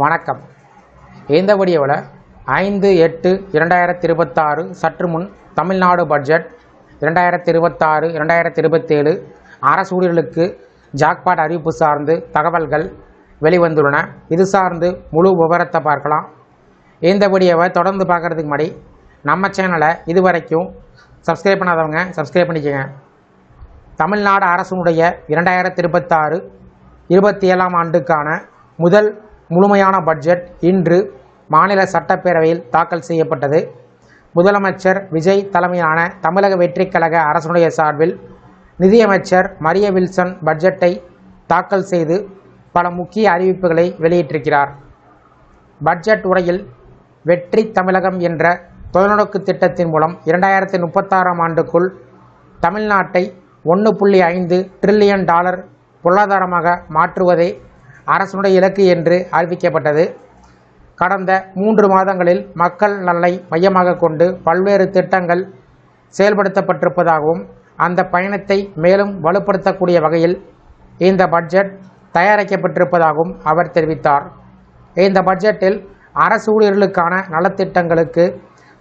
வணக்கம். இந்த வீடியோவில் 5/8/2026 சற்று முன் தமிழ்நாடு பட்ஜெட் 2026-2027 அரசு ஊழியர்களுக்கு ஜாக்பாட் அறிவிப்பு சார்ந்து தகவல்கள் வெளிவந்துள்ளன. இது சார்ந்து முழு விவரத்தை பார்க்கலாம். இந்த வீடியோவை தொடர்ந்து பார்க்குறதுக்கு முன்னாடி நம்ம சேனலை இதுவரைக்கும் சப்ஸ்கிரைப் பண்ணாதவங்க சப்ஸ்கிரைப் பண்ணிக்கோங்க. தமிழ்நாடு அரசுடைய 2026-27 ஆண்டுக்கான முதல் முழுமையான பட்ஜெட் இன்று மாநில சட்டப்பேரவையில் தாக்கல் செய்யப்பட்டது. முதலமைச்சர் விஜய் தலைமையிலான தமிழக வெற்றிக் கழக அரசுடைய சார்பில் நிதியமைச்சர் மரிய வில்சன் பட்ஜெட்டை தாக்கல் செய்து பல முக்கிய அறிவிப்புகளை வெளியிட்டிருக்கிறார். பட்ஜெட் உரையில் வெற்றி தமிழகம் என்ற தொலைநோக்கு திட்டத்தின் மூலம் 2036 ஆண்டுக்குள் தமிழ்நாட்டை $1.5 டிரில்லியன் பொருளாதாரமாக மாற்றுவதே அரசுடைய இலக்கு என்று அறிவிக்கப்பட்டது. கடந்த 3 மாதங்களில் மக்கள் நலனை மையமாக கொண்டு பல்வேறு திட்டங்கள் செயல்படுத்தப்பட்டிருப்பதாகவும் அந்த பயணத்தை மேலும் வலுப்படுத்தக்கூடிய வகையில் இந்த பட்ஜெட் தயாரிக்கப்பட்டிருப்பதாகவும் அவர் தெரிவித்தார். இந்த பட்ஜெட்டில் அரசு ஊழியர்களுக்கான நலத்திட்டங்களுக்கு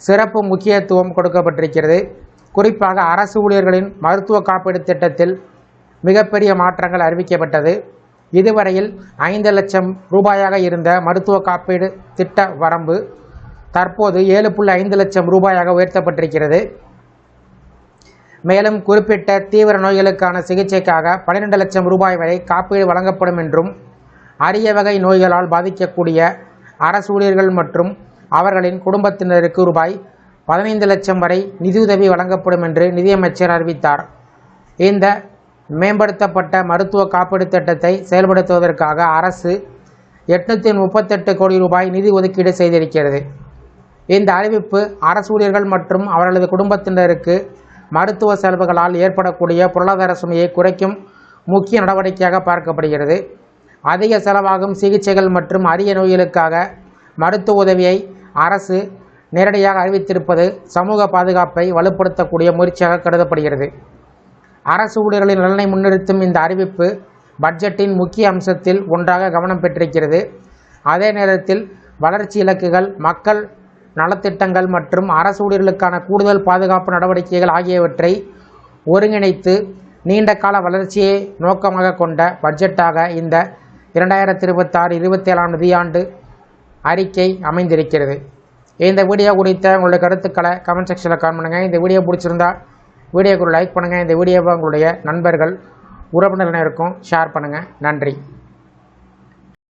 சிறப்பு முக்கியத்துவம் கொடுக்கப்பட்டிருக்கிறது. குறிப்பாக அரசு ஊழியர்களின் மருத்துவ காப்பீடு திட்டத்தில் மிகப்பெரிய மாற்றங்கள் அறிவிக்கப்பட்டது. இதுவரையில் 5 லட்சம் ரூபாயாக இருந்த மருத்துவ காப்பீடு திட்ட வரம்பு தற்போது 7.5 லட்சம் ரூபாயாக உயர்த்தப்பட்டிருக்கிறது. மேலும் குறிப்பிட்ட தீவிர நோய்களுக்கான சிகிச்சைக்காக 12 லட்சம் ரூபாய் வரை காப்பீடு வழங்கப்படும் என்றும், அரிய வகை நோய்களால் பாதிக்கக்கூடிய அரசு ஊழியர்கள் மற்றும் அவர்களின் குடும்பத்தினருக்கு ரூபாய் 15 லட்சம் வரை நிதியுதவி வழங்கப்படும் என்று நிதியமைச்சர் அறிவித்தார். இந்த மேம்படுத்தப்பட்ட மருத்துவ காப்பீடு திட்டத்தை செயல்படுத்துவதற்காக அரசு 838 கோடி ரூபாய் நிதி ஒதுக்கீடு செய்திருக்கிறது. இந்த அறிவிப்பு அரசு ஊழியர்கள் மற்றும் அவர்களது குடும்பத்தினருக்கு மருத்துவ செலவுகளால் ஏற்படக்கூடிய பொருளாதார சுமையை குறைக்கும் முக்கிய நடவடிக்கையாக பார்க்கப்படுகிறது. அதிக செலவாகும் சிகிச்சைகள் மற்றும் அரிய நோய்களுக்காக மருத்துவ உதவியை அரசு நேரடியாக அறிவித்திருப்பது சமூக பாதுகாப்பை வலுப்படுத்தக்கூடிய முயற்சியாக கருதப்படுகிறது. அரசு ஊழியர்களின் நலனை முன்னிறுத்தும் இந்த அறிவிப்பு பட்ஜெட்டின் முக்கிய அம்சத்தில் ஒன்றாக கவனம் பெற்றிருக்கிறது. அதே நேரத்தில் வளர்ச்சி இலக்குகள், மக்கள் நலத்திட்டங்கள் மற்றும் அரசு ஊழியர்களுக்கான கூடுதல் பாதுகாப்பு நடவடிக்கைகள் ஆகியவற்றை ஒருங்கிணைத்து நீண்ட கால வளர்ச்சியை நோக்கமாக கொண்ட பட்ஜெட்டாக இந்த 2026-27 நிதியாண்டு அறிக்கை அமைந்திருக்கிறது. இந்த வீடியோ குறித்த உங்களுடைய கருத்துக்களை கமெண்ட் செக்ஷனில் கமெண்ட் பண்ணுங்கள். இந்த வீடியோ பிடிச்சிருந்தா வீடியோக்கு லைக் பண்ணுங்கள். இந்த வீடியோவை உங்களுடைய நண்பர்கள் உறவினர்களுக்கும் ஷேர் பண்ணுங்கள். நன்றி.